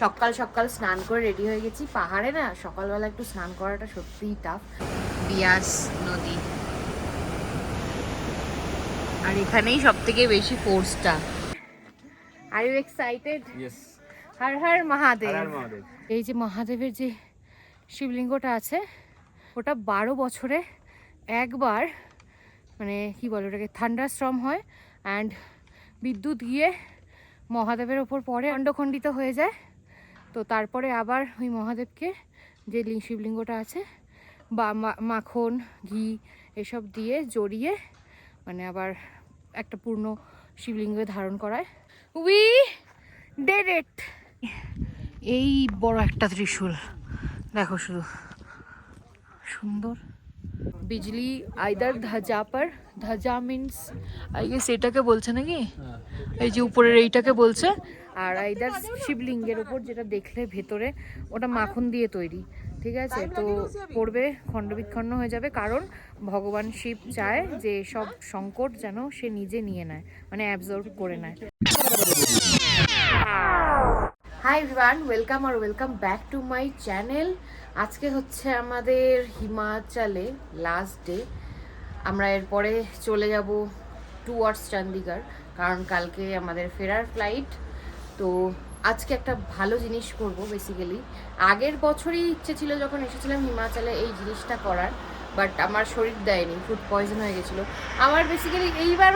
সকাল সকাল স্নান করে রেডি হয়ে গেছি। পাহাড়ে না সকালবেলা একটু স্নান করাটা সত্যিই টাফ। বিয়াস নদী, আর এখানেই সব থেকে বেশি ফোর্সটা। Are you excited? Yes. Har Har Mahadev. Har Har Mahadev. এই যে মহাদেবের যে শিবলিঙ্গটা আছে, ওটা 12 বছরে একবার মানে কি বলে ওটাকে থান্ডারস্টর্ম হয়, অ্যান্ড বিদ্যুৎ গিয়ে মহাদেবের ওপর পড়ে, খণ্ডখণ্ডিত হয়ে যায়। তো তারপরে আবার ওই মহাদেবকে যে শিবলিঙ্গটা আছে বা মাখন ঘি এসব দিয়ে জড়িয়ে মানে আবার একটা পূর্ণ শিবলিঙ্গে ধারণ করায়। We did it. এই বড় একটা ত্রিশূল দেখো, শুধু সুন্দর। বিজলি আইদার ধ্বজা পর, ধ্বজা মিন্স আই গেস এটাকে বলছে নাকি, এই যে উপরের এইটাকে বলছে। আর আইদার শিবলিঙ্গের উপর যেটা দেখলে ভেতরে ওটা মাখন দিয়ে তৈরি, ঠিক আছে? তো পড়বে খণ্ডবিৎখণ্ড হয়ে যাবে, কারণ ভগবান শিব চায় যে সব সংকট যেন সে নিজে নিয়ে নেয়, মানে অ্যাবজর্ব করে নেয়। হাই এভরিওয়ান, ওয়েলকাম আর welcome back to my channel. আজকে হচ্ছে আমাদের হিমাচলে লাস্ট ডে। আমরা এরপরে চলে যাব টুয়ার্ডস চণ্ডীগড়, কারণ কালকে আমাদের ফেরার ফ্লাইট। তো আজকে একটা ভালো জিনিস করব বেসিক্যালি। আগের বছরই ইচ্ছে ছিল যখন এসেছিলাম হিমাচলে এই জিনিসটা করার, বাট আমার শরীর দেয়নি, ফুড পয়জন হয়ে গেছিলো আমার বেসিক্যালি। এইবার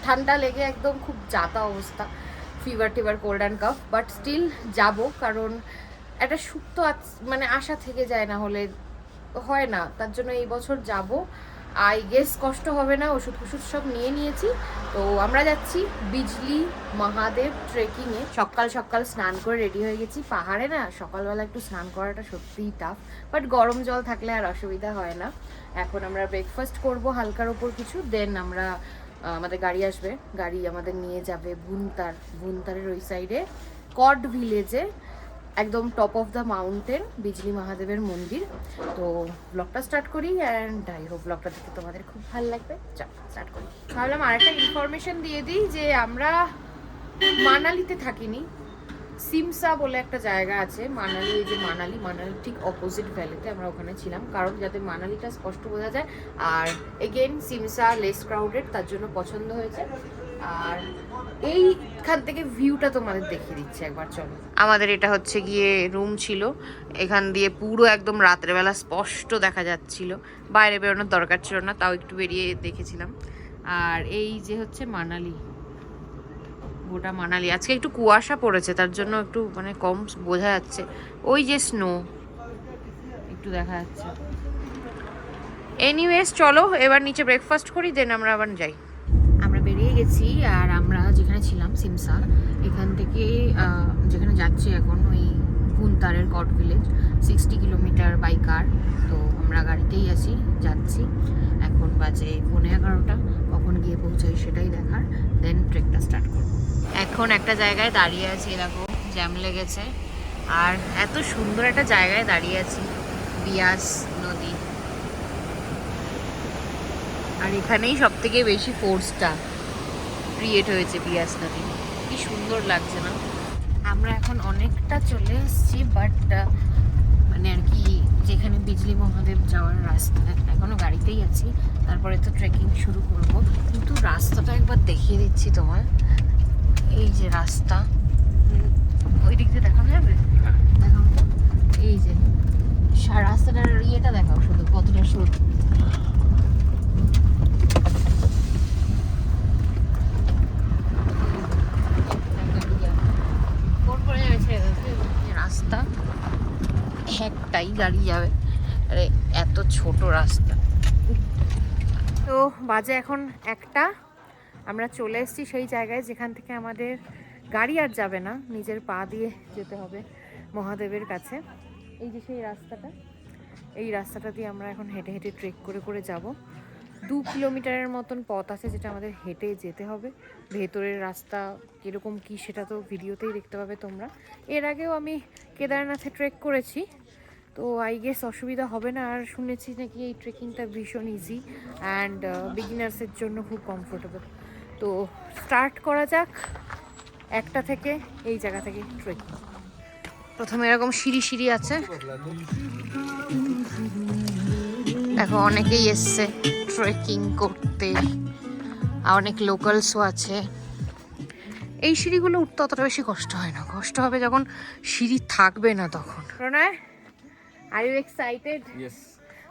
ঠান্ডা লেগে একদম খুব যাতা অবস্থা, ফিভার টিভার, cold and cough, but still যাব, কারণ একটা সুপ্ত মানে আশা থেকে যায়, না হলে হয় না। তার জন্য এই বছর যাব। আই গেস কষ্ট হবে না, ওষুধ ফষুধ সব নিয়ে নিয়েছি। তো আমরা যাচ্ছি বিজলি মহাদেব ট্রেকিংয়ে। সকাল সকাল স্নান করে রেডি হয়ে গেছি। পাহাড়ে না সকালবেলা একটু স্নান করাটা সত্যিই টাফ, বাট গরম জল থাকলে আর অসুবিধা হয় না। এখন আমরা ব্রেকফাস্ট করব হালকার ওপর কিছু, দেন আমরা আমাদের গাড়ি আসবে, গাড়ি আমাদের নিয়ে যাবে ভুনতারের ওই সাইডে কড ভিলেজে, একদম টপ অফ দ্য মাউন্টেন বিজলি মহাদেবের মন্দির। তো ব্লগটা স্টার্ট করি, অ্যান্ড আই হোপ ব্লগটা দেখতে তোমাদের খুব ভালো লাগবে। চল স্টার্ট করি। ভাবলাম আরেকটা ইনফরমেশন দিয়ে দিই যে আমরা মানালিতে থাকিনি, সিমসা বলে একটা জায়গা আছে মানালি। এই যে মানালির ঠিক অপোজিট ভ্যালিতে আমরা ওখানে ছিলাম, কারণ যাতে মানালিটা স্পষ্ট বোঝা যায়। আর এগেন সিমসা লেস ক্রাউডেড, তার জন্য পছন্দ হয়েছে। আর এইখান থেকে ভিউটা তোমাদের দেখিয়ে দিচ্ছে একবার, চলো। আমাদের এটা হচ্ছে গিয়ে রুম ছিল, এখান দিয়ে পুরো একদম রাত্রেবেলা স্পষ্ট দেখা যাচ্ছিল। বাইরে বেরোনোর দরকার ছিল না, তাও একটু বেরিয়ে দেখেছিলাম। আর এই যে হচ্ছে মানালি, গোটা মানালি। আজকে একটু কুয়াশা পড়েছে, তার জন্য একটু মানে কম বোঝা যাচ্ছে। ওই যে স্নো একটু দেখা যাচ্ছে। এনিওয়েজ চলো এবার নিচে ব্রেকফাস্ট করি, দেন আমরা আবার যাই। আমরা বেরিয়ে গেছি, আর আমরা যেখানে ছিলাম সিমসা, এখান থেকে যেখানে যাচ্ছি এখন ওই ভুনতারের কট ভিলেজ, 60 কিলোমিটার বাই কার। তো আমরা গাড়িতেই আছি, যাচ্ছি। এখন বাজে 11:15, কখন গিয়ে পৌঁছাই সেটাই দেখার, দেন ট্রেকটা স্টার্ট করবো। এখন একটা জায়গায় দাঁড়িয়ে আছি, দেখো জ্যাম লেগেছে, আর এত সুন্দর একটা জায়গায় দাঁড়িয়ে আছি, বিয়াস নদী। আর এখানেই সব থেকে বেশি ফোর্সটা ক্রিয়েট হয়েছে বিয়াস নদী। কি সুন্দর লাগছে না? আমরা এখন অনেকটা চলে এসেছি, বাট মানে আর কি যেখানে বিজলি মহাদেব যাওয়ার রাস্তা, এখনো গাড়িতেই আছি। তারপরে তো ট্রেকিং শুরু করব, কিন্তু রাস্তাটা একবার দেখিয়ে দিচ্ছি তোমার। এই যে রাস্তা, ওই দিক দিয়ে দেখানো যাবে? দেখাও তো, এই যে রাস্তাটার ইয়েটা দেখাও, শুধু কতটা সুন্দর। রাস্তা একটাই গাড়ি যাবে, আরে এত ছোট রাস্তা। তো বাজে এখন 1টা, আমরা চলে এসেছি সেই জায়গায় যেখান থেকে আমাদের গাড়ি আর যাবে না, নিজের পা দিয়ে যেতে হবে মহাদেবের কাছে। এই যে সেই রাস্তাটা, এই রাস্তাটা দিয়ে আমরা এখন হেঁটে হেঁটে ট্রেক করে করে যাব। 2 কিলোমিটারের মতন পথ আছে, যেটা আমাদের হেঁটে যেতে হবে। ভেতরের রাস্তা কীরকম কী সেটা তো ভিডিওতেই দেখতে পাবে তোমরা। এর আগেও আমি কেদারনাথে ট্রেক করেছি, তো আই গেস অসুবিধা হবে না। আর শুনেছি নাকি এই ট্রেকিংটা ভীষণ ইজি অ্যান্ড বিগিনার্সের জন্য খুব কমফোর্টেবল। তো স্টার্ট করা যাক 1টা থেকে, এই জায়গা থেকে ট্রেকিং। প্রথমে এরকম সিঁড়ি সিঁড়ি আছে, দেখো অনেকেই এসছে ট্রেকিং করতে, আর অনেক লোকালসও আছে। এই সিঁড়িগুলো উঠতে অতটা বেশি কষ্ট হয় না, কষ্ট হবে যখন সিঁড়ি থাকবে না তখন। Pranay, are you excited? Yes.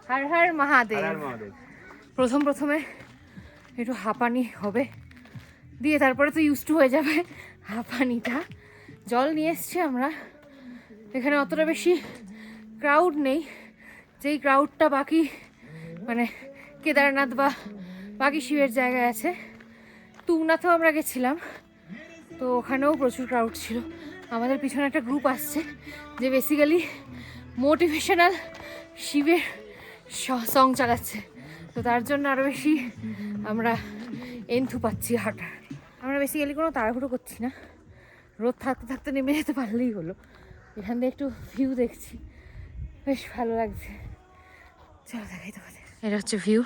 Har Har Mahadev. Har Mahadev. প্রথমে একটু হাঁপানি হবে, দিয়ে তারপরে তো ইউজ টু হয়ে যাবে হাঁপানিটা। জল নিয়ে এসছি আমরা, এখানে অতটা বেশি ক্রাউড নেই, যেই ক্রাউডটা বাকি মানে কেদারনাথ বা বাকি শিবের জায়গায় আছে। তুংনাথেও আমরা গেছিলাম, তো ওখানেও প্রচুর ক্রাউড ছিল। আমাদের পিছনে একটা গ্রুপ আসছে যে বেসিক্যালি মোটিভেশনাল শিবের সং চালাচ্ছে, তো তার জন্য আরও বেশি আমরা এন্থু পাচ্ছি হাঁটার। আমরা বেসিক্যালি কোনো তাড়াহুড়ো করছি না, রোদ থাকতে থাকতে নেমে যেতে পারলেই হলো। এখান দিয়ে একটু ভিউ দেখছি, বেশ ভালো লাগছে। চলো দেখাই তোমাদের, এটা হচ্ছে ভিউ।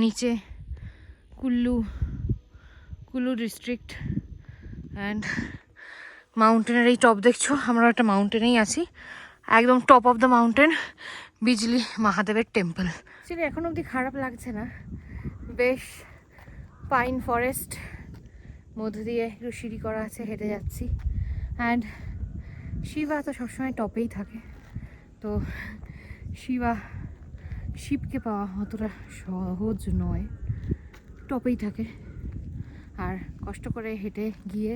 নিচে কুল্লু ডিস্ট্রিক্ট অ্যান্ড মাউন্টেনের এই টপ দেখছো, আমরা একটা মাউন্টেনেই আছি, একদম টপ অফ দ্য মাউন্টেন বিজলি মহাদেবের টেম্পল। অ্যাকচুয়ালি এখন অবধি খারাপ লাগছে না, বেশ পাইন ফরেস্ট মধ্য দিয়ে একটু সিঁড়ি করা আছে, হেঁটে যাচ্ছি। অ্যান্ড শিবা তো সবসময় টপেই থাকে, তো শিবকে পাওয়া অতটা সহজ নয়, টপেই থাকে, আর কষ্ট করে হেঁটে গিয়ে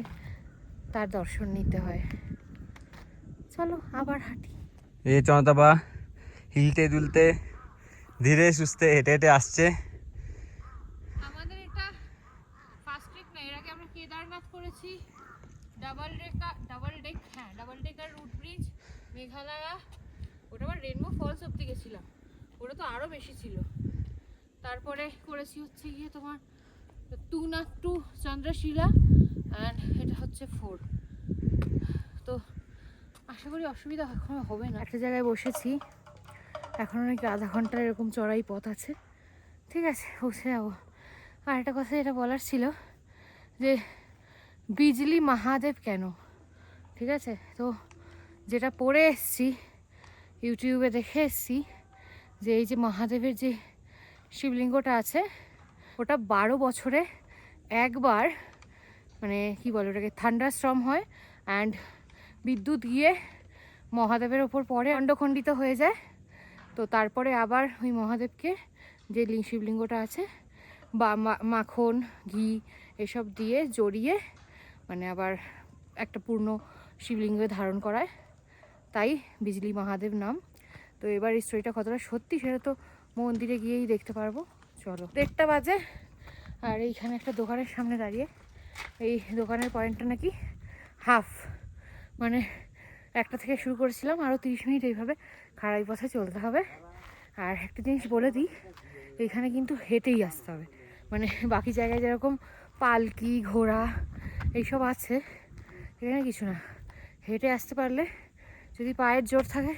তার দর্শন নিতে হয়। চলো আবার হাঁটি। এই চনতাবা হিলতে দুলতে ধীরে সুস্থে হেঁটে হেঁটে আসছে। আমাদের এটা ফার্স্ট ট্রিপ না, এর আগে আমরা কেদারনাথ করেছি, double decker root bridge, Meghalaya, ওটা আবার রেনবো ফলস অব্দি গেছিলাম, ওটা তো আরও বেশি ছিল। তারপরে করেছি হচ্ছে গিয়ে তোমার তুংনাথ টু চন্দ্রশিলা, অ্যান্ড এটা হচ্ছে 4। তো আশা করি অসুবিধা এখন হবে না। একটা জায়গায় বসেছি, এখন অনেক আধা ঘন্টার এরকম চড়াই পথ আছে, ঠিক আছে পৌঁছে যাবো। আর একটা কথা যেটা বলার ছিল যে বিজলি মহাদেব কেন, ঠিক আছে, তো যেটা পড়ে এসছি ইউটিউবে দেখে এসছি যে এই যে মহাদেবের যে শিবলিঙ্গটা আছে ওটা 12 বছরে একবার মানে কি বলে ওটাকে থান্ডারস্টর্ম হয়, অ্যান্ড বিদ্যুৎ গিয়ে মহাদেবের ওপর পড়ে খণ্ডখণ্ডিত হয়ে যায়। তো তারপরে আবার ওই মহাদেবকে যে শিবলিঙ্গটা আছে বা মাখন ঘি এসব দিয়ে জড়িয়ে মানে আবার একটা পূর্ণ শিবলিঙ্গে ধারণ করায়, তাই বিজলি মহাদেব নাম। তো এবার এই স্টোরিটা কতটা সত্যি সেটা তো মন্দিরে গিয়েই দেখতে পারবো। চলো, 1টা বাজে, আর এইখানে একটা দোকানের সামনে দাঁড়িয়ে, এই দোকানের পয়েন্টটা নাকি হাফ, মানে 1টা থেকে শুরু করেছিলাম, আরও 30 মিনিট এইভাবে খাড়াই পথে চলতে হবে। আর একটা জিনিস বলে দিই, এইখানে কিন্তু হেঁটেই আসতে হবে, মানে বাকি জায়গায় যেরকম পালকি ঘোড়া এইসব আছে এখানে কিছু না, হেঁটে আসতে পারলে যদি পায়ের জোর থাকে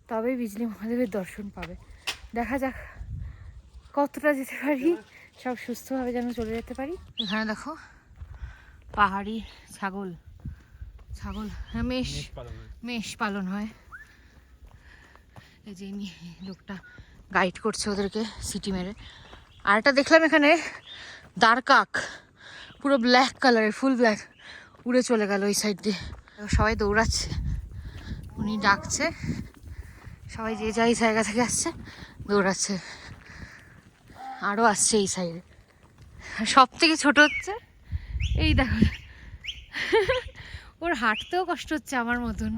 তবেই বিজলি মহাদেবের দর্শন পাবে। দেখা যাক কতটা যেতে পারি, সব সুস্থভাবে যেন চলে যেতে পারি। এখানে দেখো পাহাড়ি ছাগল, হ্যাঁ মেষ পালন হয়। এই যে লোকটা গাইড করছে ওদেরকে সিটি মেরে। আর একটা দেখলাম এখানে দারকাক, পুরো ব্ল্যাক কালারের, ফুল ব্ল্যাক, উড়ে চলে গেল ওই সাইড দিয়ে। সবাই দৌড়াচ্ছে, উনি ডাকছে, সবাই যে যাই জায়গা থেকে আসছে দৌড়াচ্ছে, আরও আসছে এই সাইডে। সব থেকে ছোট হচ্ছে এই দেখো, ওর হাঁটতেও কষ্ট হচ্ছে আমার মতন।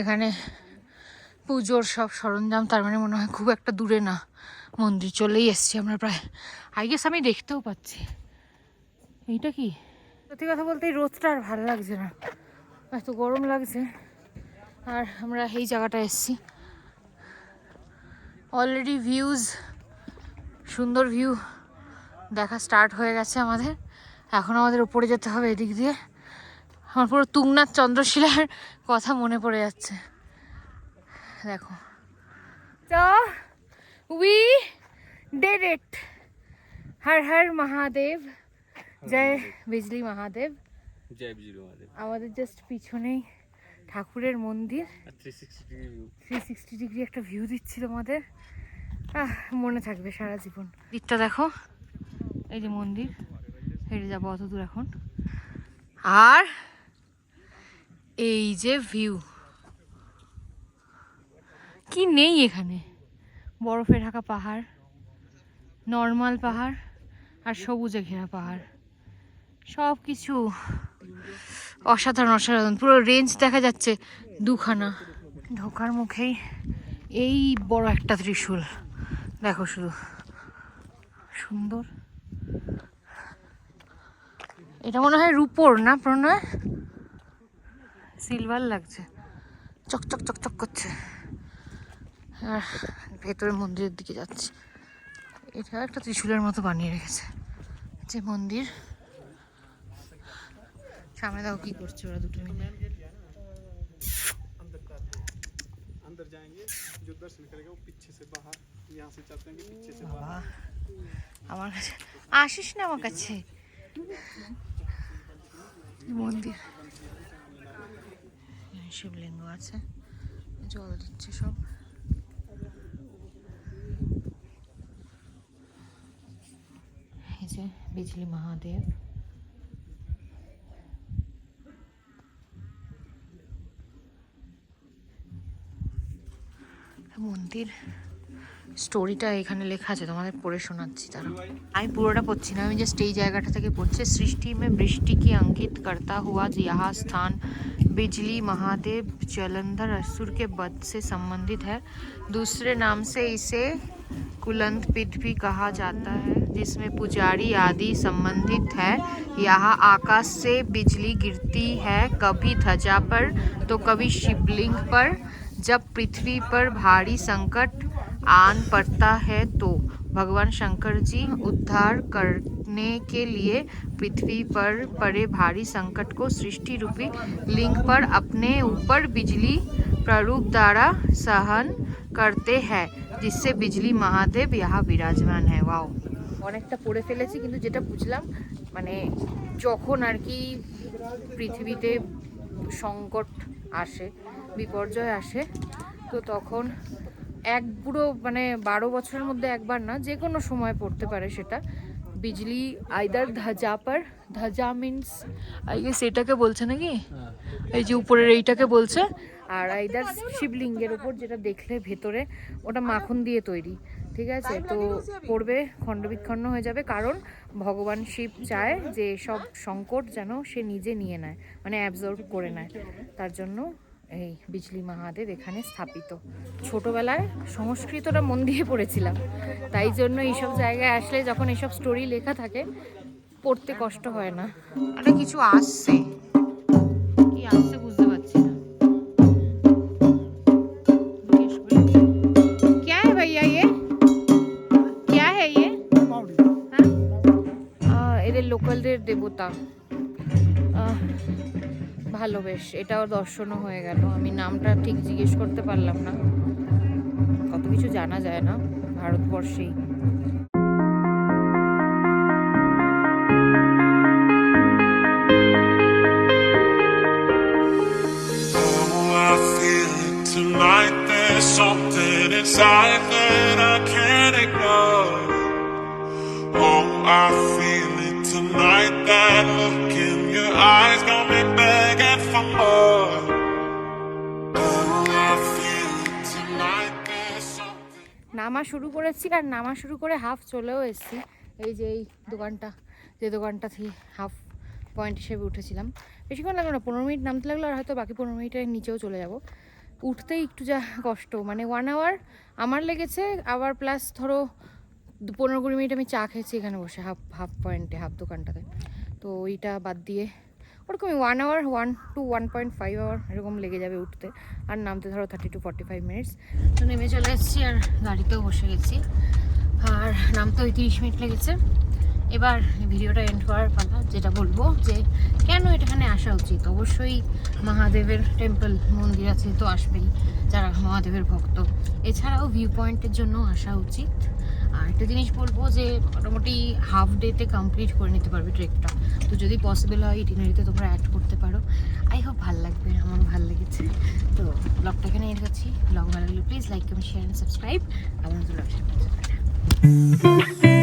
এখানে পুজোর সব সরঞ্জাম, তার মানে মনে হয় খুব একটা দূরে না, মন্দির চলেই এসছি আমরা প্রায়, আই গেস আমি দেখতেও পাচ্ছি। এইটা কি, সত্যি কথা বলতে এই রোদটা আর ভালো লাগছে না, এত গরম লাগছে। আর আমরা এই জায়গাটা এসছি, অলরেডি ভিউজ, সুন্দর ভিউ দেখা স্টার্ট হয়ে গেছে আমাদের। এখন আমাদের উপরে যেতে হবে এদিক দিয়ে। আমার পুরো তুংনাথ চন্দ্রশিলার কথা মনে পড়ে যাচ্ছে, দেখো। তো উই ডিড ইট, হর হর মহাদেব, জয় বিজলি মহাদেব। জয় বিজলি মহাদেব। আমাদের জাস্ট পিছনেই ঠাকুরের মন্দির, আর 360 ডিগ্রি ভিউ। 360 ডিগ্রি একটা ভিউ দিচ্ছিল আমাদের, মনে থাকবে সারা জীবন। দিকটা দেখো, এই যে মন্দির, হেঁটে যাবো অত দূর এখন। আর এই যে ভিউ, কি নেই এখানে, বরফে ঢাকা পাহাড়, নর্মাল পাহাড় আর সবুজে ঘেরা পাহাড়, সব কিছু অসাধারণ অসাধারণ। পুরো রেঞ্জ দেখা যাচ্ছে দুখানা। ঢোকার মুখেই এই বড় একটা ত্রিশূল দেখো, শুধু সুন্দর। এটা মনে হয় রূপোর না প্রণয়, সিলভার লাগছে, চকচক চকচক করছে। আর ভেতরে মন্দিরের দিকে যাচ্ছে, এটা একটা ত্রিশূলের মতো বানিয়ে রেখেছে যে মন্দির। সামনে দাও কি করছে ওরা দুটো মিলে। अंदर जाएंगे, जो दर्शन करेगा वो पीछे से बाहर, यहाँ से चलते हैं पीछे से বাবা, बाहर। আমার কাছে আসিস না, আমার কাছে মন্দির, শিবলিঙ্গ আছে, জল দিচ্ছে সব। এই যে বিজলি মহাদেব, মন্দির স্টোরিটা এখানে লেখা আছে, তোমাদের পড়ে শোনাচ্ছি। তারা আমি পুরোটা পড়ছি না, আমি জাস্ট এই জায়গাটা থেকে পড়ছি। সৃষ্টি में वृष्टि की अंकित करता हुआ यह स्थान बिजली महादेव जलंधर असुर के वध से संबंधित है। दूसरे नाम से इसे कुलंत पीठ भी कहा जाता है, जिसमें पुजारी आदि संबंधित है। यहाँ आकाश से बिजली गिरती है, कभी ध्वजा पर तो कभी शिवलिंग पर। जब पृथ्वी पर भारी संकट आन पड़ता है तो भगवान शंकर जी उद्धार करने के लिए पृथ्वी पर पड़े भारी संकट को सृष्टि रूपी लिंग पर अपने ऊपर बिजली प्ररूप द्वारा सहन करते हैं, जिससे बिजली महादेव यहाँ विराजमान है। वाओ, অনেকটা পড়ে ফেলেছি, কিন্তু যেটা বুঝলাম মানে যখন আর কি পৃথিবীতে সংকট আসে, বিপর্যয় আসে, তো তখন এক বুড়ো মানে 12 বছরের মধ্যে একবার না, যে কোনো সময় পড়তে পারে সেটা। বিজলি আইদার ধ্বজা পর, ধ্বজা মিন্স আই গেস এটাকে বলছে নাকি, এই যে উপরের এইটাকে বলছে, আর আইদার শিবলিঙ্গের উপর, যেটা দেখলে ভেতরে ওটা মাখন দিয়ে তৈরি, ঠিক আছে। তো পড়বে খণ্ডবিখণ্ড হয়ে যাবে, কারণ ভগবান শিব চায় যে সব সংকট যেন সে নিজে নিয়ে নেয়, মানে অ্যাবজর্ব করে নেয়। তার জন্য এই বিজলি মহাদেব এখানে স্থাপিত। ছোটবেলায় সংস্কৃতটা মন দিয়ে পড়েছিলাম, তাই জন্য এইসব জায়গায় আসলে যখন এইসব স্টোরি লেখা থাকে পড়তে কষ্ট হয় না। আরে কিছু আসছে, কি আসছে বুঝতে পারছি না। क्या है भैया ये, क्या है ये? এদের লোকালদের দেবতা। ভালো, বেশ, এটাও দর্শনও হয়ে গেল। আমি নামটা ঠিক জিজ্ঞেস করতে পারলাম না, কত কিছু জানা যায় না ভারতবর্ষেই। Tonight there's something inside that I can't ignore. Oh, I feel it tonight, that look in your eyes got me begging for more. Oh, I feel it tonight, there's something. নামা শুরু করেছি, আর নামা শুরু করে হাফ চলেও এসেছি। এই যে এই দোকানটা, যে দোকানটা থেকে হাফ পয়েন্ট হিসেবে উঠেছিলাম, বেশিক্ষণ লাগলো না, 15 মিনিট নামতে লাগলো, আর হয়তো বাকি 15 মিনিটের নিচেও চলে যাব। উঠতেই একটু যা কষ্ট, মানে 1 আওয়ার আমার লেগেছে, আবার প্লাস ধরো 15-20 মিনিট আমি চা খেয়েছি এখানে বসে হাফ পয়েন্টে, হাফ দোকানটাতে। তো ওইটা বাদ দিয়ে ওরকমই 1 আওয়ার, 1 to 1.5 আওয়ার এরকম লেগে যাবে উঠতে, আর নামতে ধরো 30 to 45 মিনিটস। তো নেমে চলে এসেছি, আর গাড়িতেও বসে গেছি, আর নামতেও 30 মিনিট লেগেছে। এবার ভিডিওটা এন্ড করার পালা। যেটা বলবো যে কেন এখানে আসা উচিত, অবশ্যই মহাদেবের টেম্পল, মন্দির আছে তো আসবেই যারা মহাদেবের ভক্ত। এছাড়াও ভিউ পয়েন্টের জন্য আসা উচিত। একটা জিনিস বলবো যে মোটামুটি হাফ ডেতে কমপ্লিট করে নিতে পারবে ট্রেকটা। তো যদি পসিবল হয় ইটিনারিতে তোমরা অ্যাড করতে পারো। আই হোপ ভালো লাগবে, আমারও ভালো লেগেছে। তো ব্লগটা এখানে এড করছি। ব্লগ ভালো লাগলে please like comment share and subscribe. আবার নতুন ব্লগের সাথে দেখা হবে।